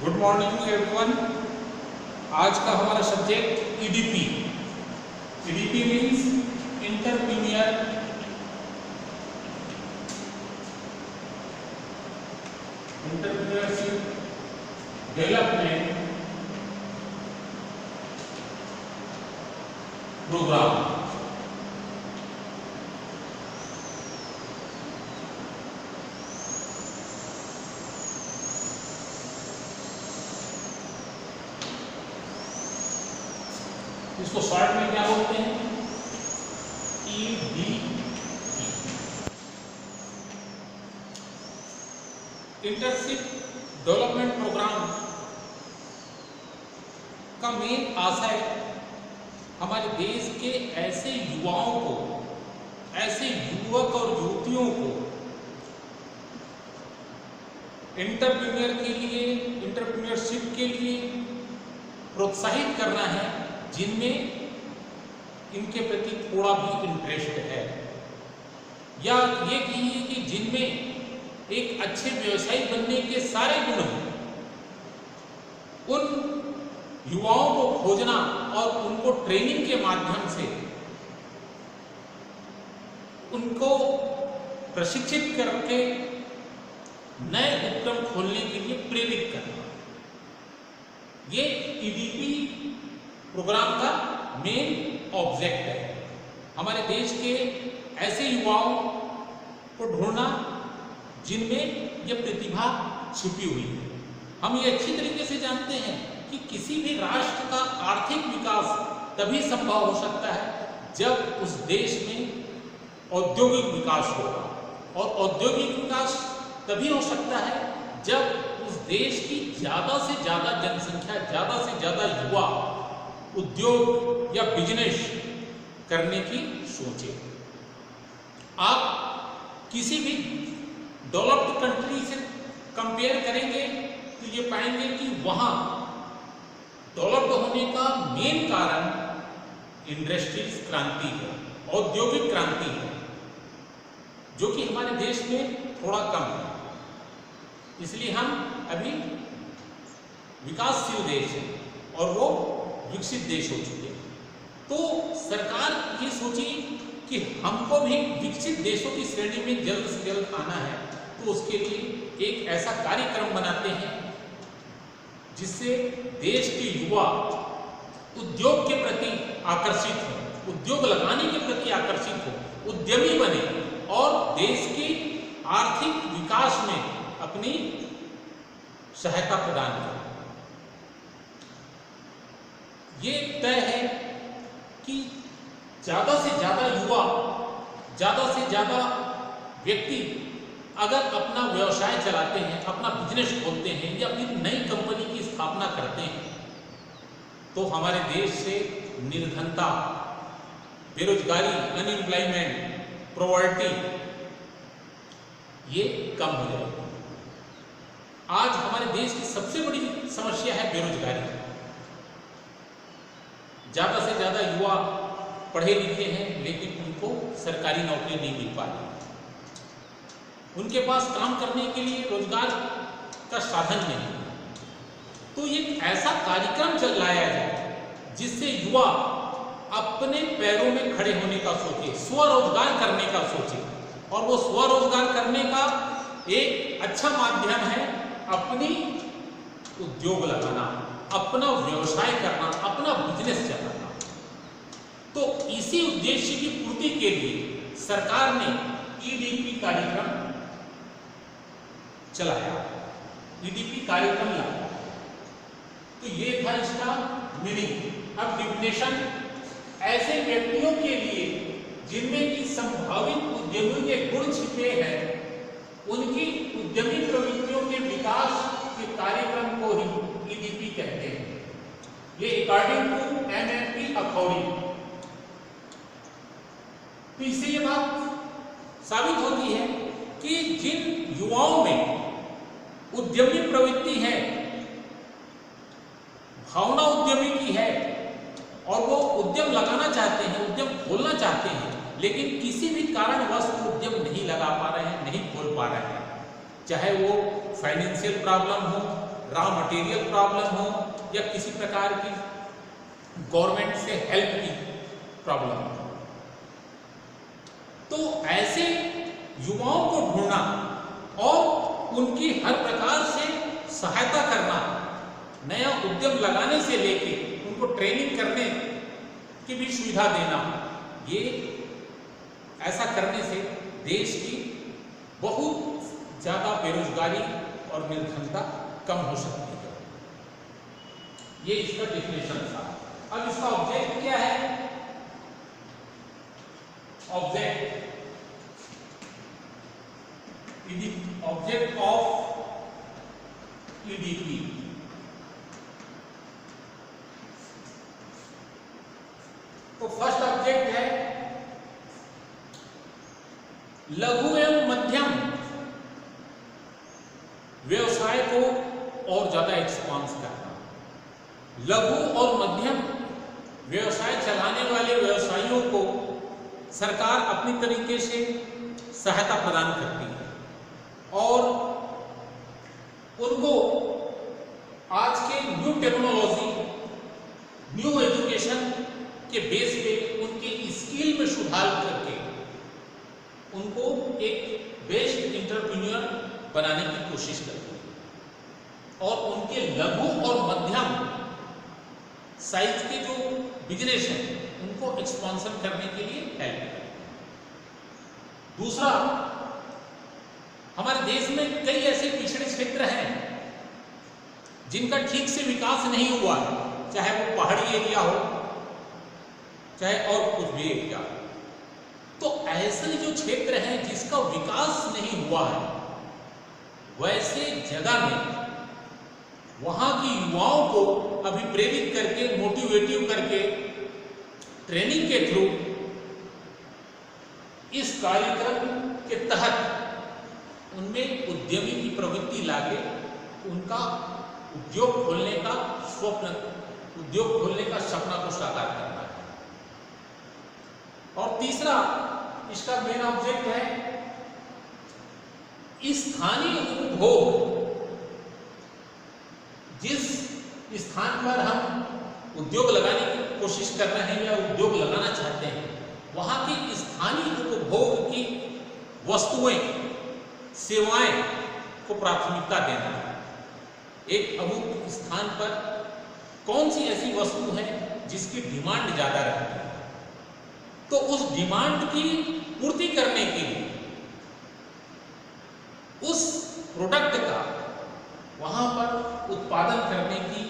Good morning everyone. आज का हमारा subject EDP. EDP means entrepreneurship development programme. इसको शॉर्ट में क्या बोलते हैं? ईडीपी। इंटर्नशिप डेवलपमेंट प्रोग्राम का मेन आशय हमारे देश के ऐसे युवाओं को, ऐसे युवक और युवतियों को एंटरप्रेन्योरशिप के लिए प्रोत्साहित करना है, जिनमें इनके प्रति थोड़ा भी इंटरेस्ट है, या ये कहिए कि जिनमें एक अच्छे व्यवसायी बनने के सारे गुण हैं। उन युवाओं को खोजना और उनको ट्रेनिंग के माध्यम से उनको प्रशिक्षित करके नए उपक्रम खोलने के लिए प्रेरित करना, ये ईडीपी प्रोग्राम का मेन ऑब्जेक्ट है। हमारे देश के ऐसे युवाओं को ढूंढना जिनमें यह प्रतिभा छिपी हुई है। हम ये अच्छी तरीके से जानते हैं कि किसी भी राष्ट्र का आर्थिक विकास तभी संभव हो सकता है जब उस देश में औद्योगिक विकास होगा, और औद्योगिक विकास तभी हो सकता है जब उस देश की ज़्यादा से ज़्यादा जनसंख्या, ज़्यादा से ज़्यादा युवा उद्योग या बिजनेस करने की सोचे। आप किसी भी डेवलप्ड कंट्री से कंपेयर करेंगे तो ये पाएंगे कि वहाँ डेवलप्ड होने का मेन कारण इंडस्ट्रीज क्रांति है, औद्योगिक क्रांति है, जो कि हमारे देश में थोड़ा कम है। इसलिए हम अभी विकासशील देश हैं और वो विकसित देश हो चुके हैं। तो सरकार ये सोची कि हमको भी विकसित देशों की श्रेणी में जल्द से जल्द आना है, तो उसके लिए एक ऐसा कार्यक्रम बनाते हैं जिससे देश के युवा उद्योग के प्रति आकर्षित हो, उद्योग लगाने के प्रति आकर्षित हो, उद्यमी बने और देश के आर्थिक विकास में अपनी सहायता प्रदान करें। ये तय है कि ज़्यादा से ज़्यादा युवा, ज़्यादा से ज़्यादा व्यक्ति अगर अपना व्यवसाय चलाते हैं, अपना बिजनेस खोलते हैं या अपनी नई कंपनी की स्थापना करते हैं, तो हमारे देश से निर्धनता, बेरोजगारी, अनएम्प्लॉयमेंट, पॉवर्टी ये कम हो जाएगी। आज हमारे देश की सबसे बड़ी समस्या है बेरोजगारी। ज़्यादा से ज़्यादा युवा पढ़े लिखे हैं लेकिन उनको सरकारी नौकरी नहीं मिल पा रही, उनके पास काम करने के लिए रोजगार का साधन नहीं। तो ये ऐसा कार्यक्रम लाया जाए जिससे युवा अपने पैरों में खड़े होने का सोचे, स्वरोजगार करने का सोचे, और वो स्वरोजगार करने का एक अच्छा माध्यम है अपनी उद्योग लगाना, अपना व्यवसाय करना, अपना बिजनेस चलाना। तो इसी उद्देश्य की पूर्ति के लिए सरकार ने ईडीपी कार्यक्रम चलाया, ईडीपी कार्यक्रम लाया। तो ये था इसका मीनिंग। अब डिफिनेशन, ऐसे व्यक्तियों के लिए जिनमें की संभावित उद्यमी के गुण छिपे हैं, उनकी उद्यमी प्रवृत्तियों के विकास के कार्यक्रम को ही ईडीपी कहते हैं। ये अकॉर्डिंग टू एमएनपी अखौरी। तो इससे ये बात साबित होती है कि जिन युवाओं में उद्यमी प्रवृत्ति है, भावना उद्यमी की है, और वो उद्यम लगाना चाहते हैं, उद्यम खोलना चाहते हैं, लेकिन किसी भी कारणवश उद्यम नहीं लगा पा रहे हैं, नहीं खोल पा रहे हैं, चाहे वो फाइनेंशियल प्रॉब्लम हो, रॉ मटेरियल प्रॉब्लम हो या किसी प्रकार की गवर्नमेंट से हेल्प की प्रॉब्लम हो। तो ऐसे युवाओं को ढूंढना और उनकी हर प्रकार से सहायता करना, नया उद्यम लगाने से लेके उनको ट्रेनिंग करने की भी सुविधा देना, ये ऐसा करने से देश की बहुत ज़्यादा बेरोजगारी और निर्धनता कम हो सकती है। ये इसका डेफिनेशन था। अब इसका ऑब्जेक्ट क्या है? Object of EDP. तो फर्स्ट ऑब्जेक्ट है लघु एवं मध्यम व्यवसाय को और ज्यादा एक्सपांस करना। लघु और मध्यम व्यवसाय चलाने वाले व्यवसायियों को सरकार अपनी तरीके से सहायता प्रदान करती है और उनको आज के न्यू टेक्नोलॉजी, न्यू एजुकेशन के बेस पे उनकी स्किल में सुधार करके उनको एक बेस्ट एंटरप्रेन्योर बनाने की कोशिश करती है और उनके लघु और मध्यम साइज के जो बिजनेस हैं उनको एक्सपांशन करने के लिए हेल्प करें। दूसरा, हमारे देश में कई ऐसे पिछड़े क्षेत्र हैं जिनका ठीक से विकास नहीं हुआ है, चाहे वो पहाड़ी एरिया हो चाहे और कुछ भी एरिया हो। तो ऐसे जो क्षेत्र हैं जिसका विकास नहीं हुआ है, वैसे जगह में वहां की युवाओं को अभी प्रेरित करके, मोटिवेटिव करके, ट्रेनिंग के थ्रू इस कार्यक्रम के तहत उनमें उद्यमी की प्रवृत्ति लाके उनका उद्योग खोलने का स्वप्न, उद्योग खोलने का सपना को साकार करना है। और तीसरा इसका मेन ऑब्जेक्ट है स्थानीय उपभोग। जिस स्थान पर हम उद्योग लगाने की कोशिश कर रहे हैं या उद्योग लगाना चाहते हैं, वहां की स्थानीय उपभोग की वस्तुएं, सेवाएं को प्राथमिकता देना है। एक अमुक स्थान पर कौन सी ऐसी वस्तु है जिसकी डिमांड ज्यादा रहती है, तो उस डिमांड की पूर्ति करने के लिए उस प्रोडक्ट का वहां पर उत्पादन करने की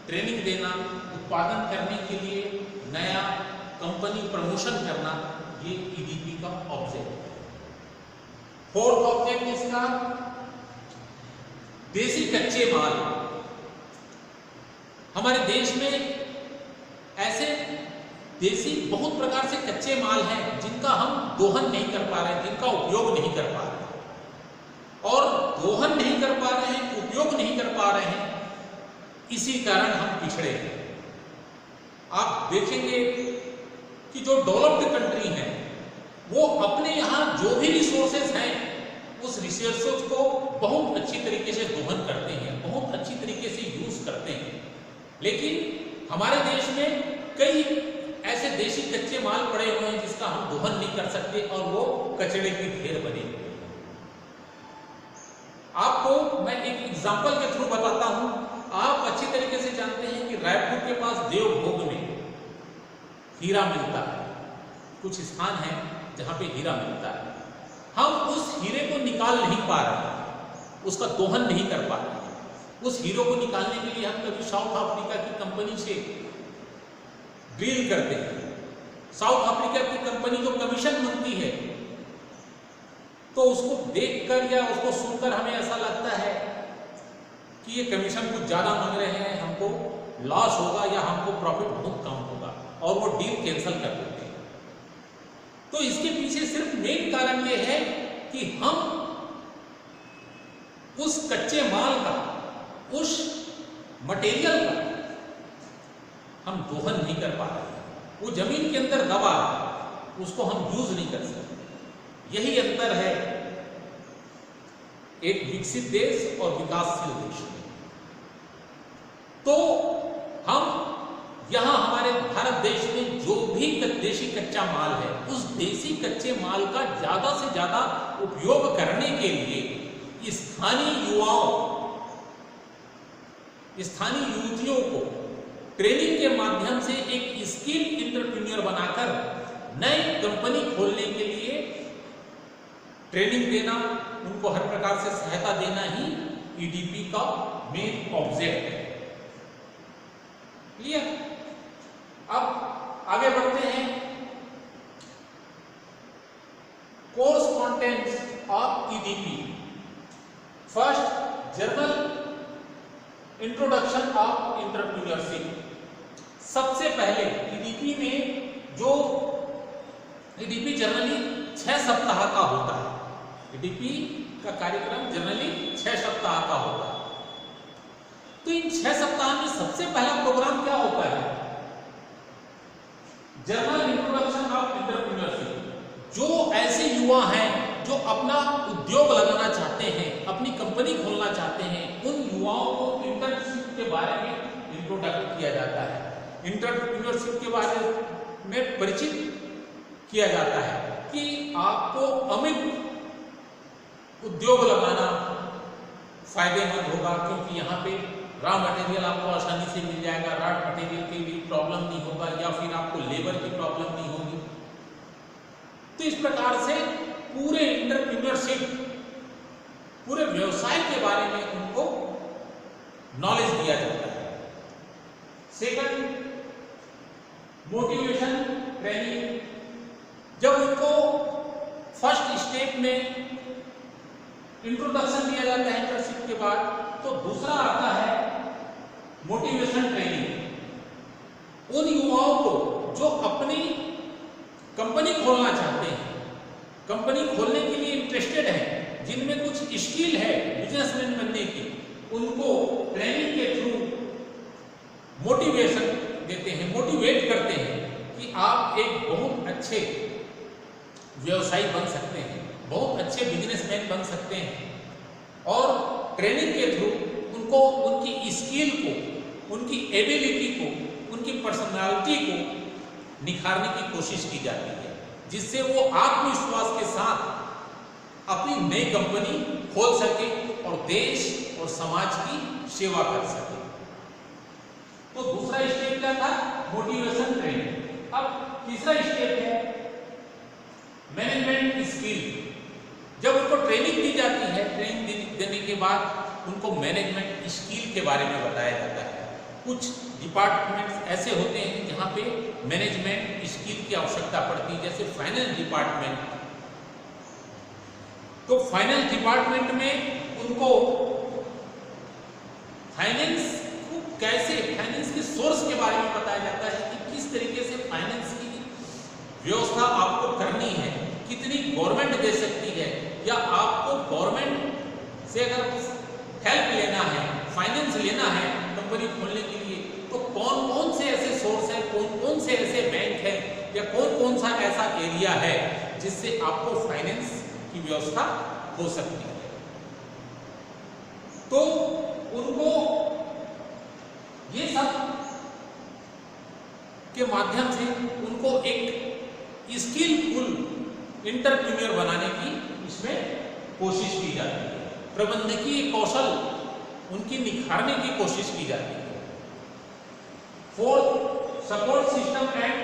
ट्रेनिंग देना, उत्पादन करने के लिए नया कंपनी प्रमोशन करना, ये ईडीपी का ऑब्जेक्ट है। फोर्थ ऑब्जेक्ट इसका देसी कच्चे माल। हमारे देश में ऐसे देसी बहुत प्रकार से कच्चे माल हैं जिनका हम दोहन नहीं कर पा रहे, जिनका उपयोग नहीं कर पा रहे, और दोहन नहीं कर पा रहे हैं, उपयोग नहीं कर पा रहे हैं, इसी कारण हम पिछड़े हैं। आप देखेंगे कि जो डेवलप्ड कंट्री हैं वो अपने यहाँ जो भी रिसोर्सेज हैं उस रिसोर्सेज को बहुत अच्छी तरीके से दोहन करते हैं, बहुत अच्छी तरीके से यूज करते हैं। लेकिन हमारे देश में कई ऐसे देशी कच्चे माल पड़े हुए हैं जिसका हम दोहन नहीं कर सकते और वो कचरे की ढेर बने हुए हैं। आपको मैं एक एग्जांपल के थ्रू बताता हूं। आप अच्छी तरीके से जानते हैं कि रायपुर के पास देवभोग में हीरा मिलता है, कुछ स्थान है जहां पे हीरा मिलता है। हम उस हीरे को निकाल नहीं पा रहे, उसका दोहन नहीं कर पा रहे। उस हीरो को निकालने के लिए हम कभी साउथ अफ्रीका की कंपनी से डील करते हैं। साउथ अफ्रीका की कंपनी जो कमीशन मांगती है, तो उसको देखकर या उसको सुनकर हमें ऐसा लगता है कि ये कमीशन कुछ ज़्यादा मांग रहे हैं, हमको लॉस होगा या हमको प्रॉफिट बहुत कम होगा, और वो डील कैंसिल कर देते हैं। तो इसके पीछे सिर्फ मेन कारण ये है कि हम उस कच्चे माल का, उस मटेरियल का हम दोहन नहीं कर पा रहे हैं। वो जमीन के अंदर दबा है, उसको हम यूज नहीं कर सकते। यही अंतर है एक विकसित देश और विकासशील देश में। देश में जो भी देशी कच्चा माल है, उस देसी कच्चे माल का ज्यादा से ज्यादा उपयोग करने के लिए स्थानीय युवाओं, स्थानीय युवतियों को ट्रेनिंग के माध्यम से एक स्किल एंटरप्रेन्योर बनाकर नई कंपनी खोलने के लिए ट्रेनिंग देना, उनको हर प्रकार से सहायता देना ही ईडीपी का मेन ऑब्जेक्ट है। क्लियर? अब आगे बढ़ते हैं। Course contents of EDP. First, journal introduction of entrepreneurship. सबसे पहले ईडीपी में जो ईडीपी जनरली 6 सप्ताह का होता है। ईडीपी का कार्यक्रम जनरली 6 सप्ताह का होता है। तो इन 6 सप्ताह में सबसे पहला प्रोग्राम क्या होता है? Journal introduction of entrepreneurship. जो ऐसे युवा हैं जो अपना उद्योग लगाना चाहते हैं, अपनी कंपनी खोलना चाहते हैं, उन युवाओं को एंटरप्रेन्योरशिप के बारे में इंट्रोडक्ट किया जाता है, एंटरप्रेन्योरशिप के बारे में परिचित किया जाता है कि आपको अमित उद्योग लगाना फायदेमंद होगा, क्योंकि यहाँ पे रॉ मटेरियल आपको आसानी से मिल जाएगा, रॉ मटेरियल की भी प्रॉब्लम नहीं होगा, या फिर आपको लेबर की प्रॉब्लम नहीं होगी। तो इस प्रकार से पूरे एंटरप्रेन्योरशिप, पूरे व्यवसाय के बारे में उनको नॉलेज दिया जाता है। Second, motivation training. जब उनको फर्स्ट स्टेप में इंट्रोडक्शन दिया जाता है एंटरप्रेन्योरशिप के बाद, तो दूसरा आता है मोटिवेशन ट्रेनिंग। उन युवाओं को जो अपनी कंपनी खोलना चाहते हैं, कंपनी खोलने के लिए इंटरेस्टेड हैं, जिनमें कुछ स्किल है बिजनेसमैन बनने की, उनको ट्रेनिंग के थ्रू मोटिवेशन देते हैं, मोटिवेट करते हैं कि आप एक बहुत अच्छे व्यवसायी बन सकते हैं, बहुत अच्छे बिजनेसमैन बन सकते हैं। और ट्रेनिंग के थ्रू उनको उनकी स्किल को, उनकी एबिलिटी को, उनकी पर्सनालिटी को निखारने की कोशिश की जाती है, जिससे वो आत्मविश्वास के साथ अपनी नई कंपनी खोल सके और देश और समाज की सेवा कर सके। तो दूसरा स्टेप क्या था? Motivation training. अब तीसरा स्टेप है मैनेजमेंट स्किल। जब उनको ट्रेनिंग दी जाती है, ट्रेनिंग देने के बाद उनको मैनेजमेंट स्किल के बारे में बताया जाता है। कुछ डिपार्टमेंट्स ऐसे होते हैं जहाँ पे मैनेजमेंट स्किल की आवश्यकता पड़ती है, जैसे फाइनेंस डिपार्टमेंट। तो फाइनेंस डिपार्टमेंट में उनको फाइनेंस को कैसे, फाइनेंस के सोर्स के बारे में बताया जाता है कि किस तरीके से फाइनेंस की व्यवस्था आपको करनी है, कितनी गवर्नमेंट दे सकती है, या आपको गवर्नमेंट से अगर हेल्प लेना है, फाइनेंस लेना है कंपनी खोलने के लिए, तो कौन कौन से ऐसे सोर्स है, कौन कौन से ऐसे बैंक है, या कौन कौन सा ऐसा एरिया है जिससे आपको फाइनेंस की व्यवस्था हो सकती है। तो उनको ये सब के माध्यम से उनको एक स्किलफुल एंटरप्रेन्योर बनाने की इसमें कोशिश की जाती है। प्रबंधकीय कौशल उनकी निखारने की कोशिश की जाती है। Fourth, support system and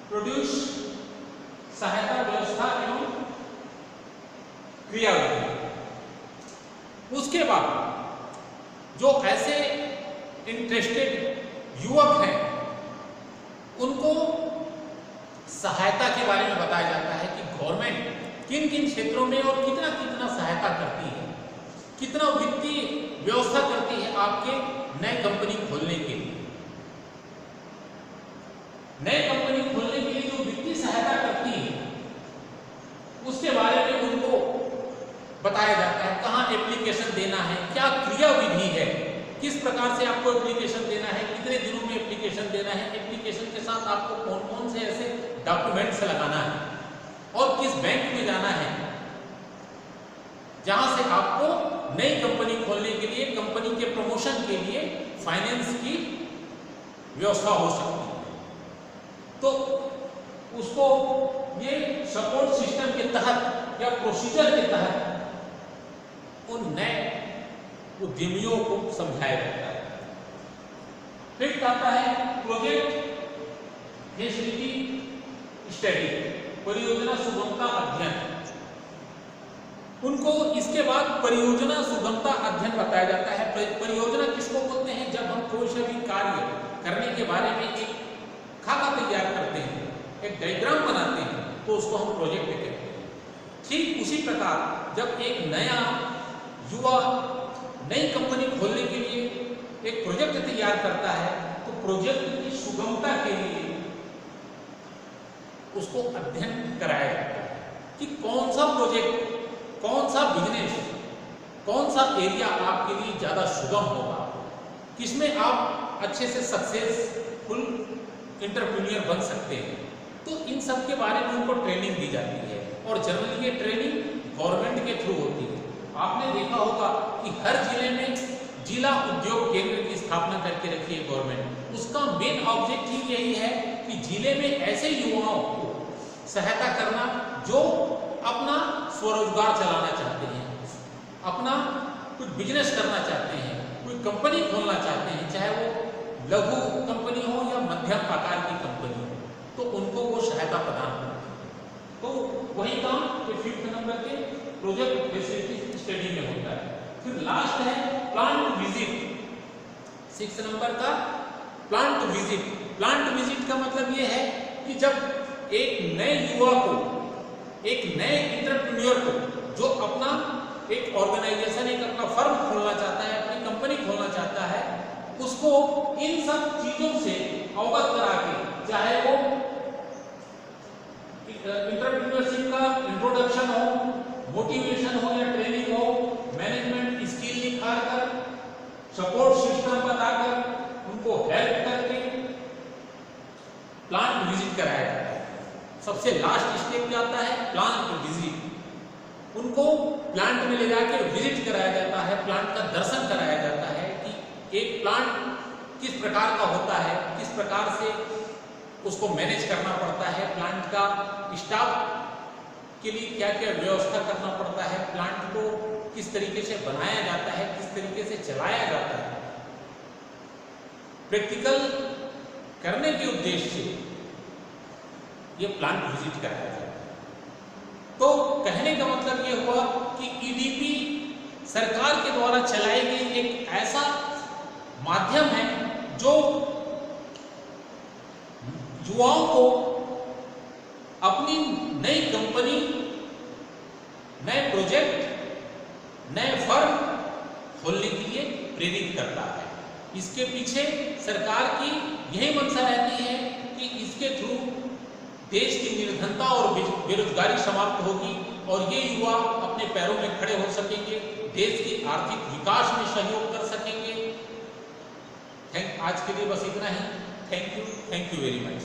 produce सहायता व्यवस्था एवं क्रियाविधि। उसके बाद जो ऐसे इंटरेस्टेड युवक हैं, उनको सहायता के बारे में बताया जाता है कि गवर्नमेंट किन किन क्षेत्रों में और कितना कितना सहायता करती है, कितना वित्तीय व्यवस्था करती है आपके नए कंपनी खोलने के लिए। नए कंपनी खोलने के लिए जो वित्तीय सहायता करती है, उसके बारे में उनको बताया जाता है। कहाँ एप्लीकेशन देना है, क्या क्रिया विधि है, किस प्रकार से आपको एप्लीकेशन देना है, कितने दिनों में एप्लीकेशन देना है, एप्लीकेशन के साथ आपको कौन कौन से ऐसे डॉक्यूमेंट्स लगाना है, और किस बैंक में जाना है जहां से आपको नई कंपनी खोलने के लिए, कंपनी के प्रमोशन के लिए फाइनेंस की व्यवस्था हो सकती है। तो उसको ये सपोर्ट सिस्टम के तहत या प्रोसीजर के तहत उन नए उद्यमियों को समझाया जाता है। फिर आता है प्रोजेक्ट फैसिलिटी स्टडी, परियोजना सुगमता अध्ययन। उनको इसके बाद परियोजना सुगमता अध्ययन बताया जाता है। परियोजना किसको बोलते हैं? जब हम कोई से भी कार्य करने के बारे में एक खाका तैयार करते हैं, एक डायग्राम बनाते हैं, तो उसको हम प्रोजेक्ट कहते हैं। ठीक उसी प्रकार जब एक नया युवा नई कंपनी खोलने के लिए एक प्रोजेक्ट तैयार करता है, तो प्रोजेक्ट की सुगमता के लिए उसको अध्ययन कराया जाता है कि कौन सा प्रोजेक्ट, कौन सा बिजनेस, कौन सा एरिया आपके लिए ज़्यादा सुगम होगा, किसमें आप अच्छे से सक्सेसफुल एंटरप्रेन्योर बन सकते हैं। तो इन सब के बारे में उनको ट्रेनिंग दी जाती है और जनरली ये ट्रेनिंग गवर्नमेंट के थ्रू होती है। आपने देखा होगा कि हर जिले में जिला उद्योग केंद्र की स्थापना करके रखी है गवर्नमेंट। उसका मेन ऑब्जेक्टिव यही है कि जिले में ऐसे युवाओं को सहायता करना जो अपना स्वरोजगार चलाना चाहते हैं, अपना कुछ बिजनेस करना चाहते हैं, कोई कंपनी खोलना चाहते हैं, चाहे वो लघु कंपनी हो या मध्यम आकार की कंपनी हो, तो उनको वो सहायता प्रदान करते हैं। तो वही काम ये 5th नंबर के प्रोजेक्ट फैसिलिटी स्टडी में होता है। फिर लास्ट है प्लांट विजिट, 6th नंबर का प्लांट विजिट। प्लांट विजिट का मतलब ये है कि जब एक नए युवा को, एक नए एंटरप्रेन्योर को, जो अपना एक ऑर्गेनाइजेशन, एक अपना फर्म खोलना चाहता है, अपनी कंपनी खोलना चाहता है, उसको इन सब चीजों से अवगत करा के, चाहे वो एंटरप्रेन्योरशिप का इंट्रोडक्शन हो, मोटिवेशन हो या ट्रेनिंग हो, मैनेजमेंट स्किल दिखाकर, सपोर्ट सिस्टम बताकर, उनको हेल्प करके प्लांट विजिट कराया जाता है। सबसे लास्ट स्टेप क्या आता है? Plant visit. उनको प्लांट में ले जाकर विजिट कराया जाता है, प्लांट का दर्शन कराया जाता है कि एक प्लांट किस प्रकार का होता है, किस प्रकार से उसको मैनेज करना पड़ता है, प्लांट का स्टाफ के लिए क्या क्या व्यवस्था करना पड़ता है, प्लांट को किस तरीके से बनाया जाता है, किस तरीके से चलाया जाता है। प्रैक्टिकल करने के उद्देश्य से ये प्लांट विजिट कराया जाता है। तो कहने का मतलब ये हुआ कि ईडीपी सरकार के द्वारा चलाई गई एक ऐसा माध्यम है जो युवाओं को अपनी नई कंपनी, नए प्रोजेक्ट, नए फर्म खोलने के लिए प्रेरित करता है। इसके पीछे सरकार की यही मंशा रहती है कि इसके थ्रू देश की निर्धनता और बेरोजगारी समाप्त होगी और ये युवा अपने पैरों में खड़े हो सकेंगे, देश की आर्थिक विकास में सहयोग कर सकेंगे। आज के लिए बस इतना ही। Thank you very much.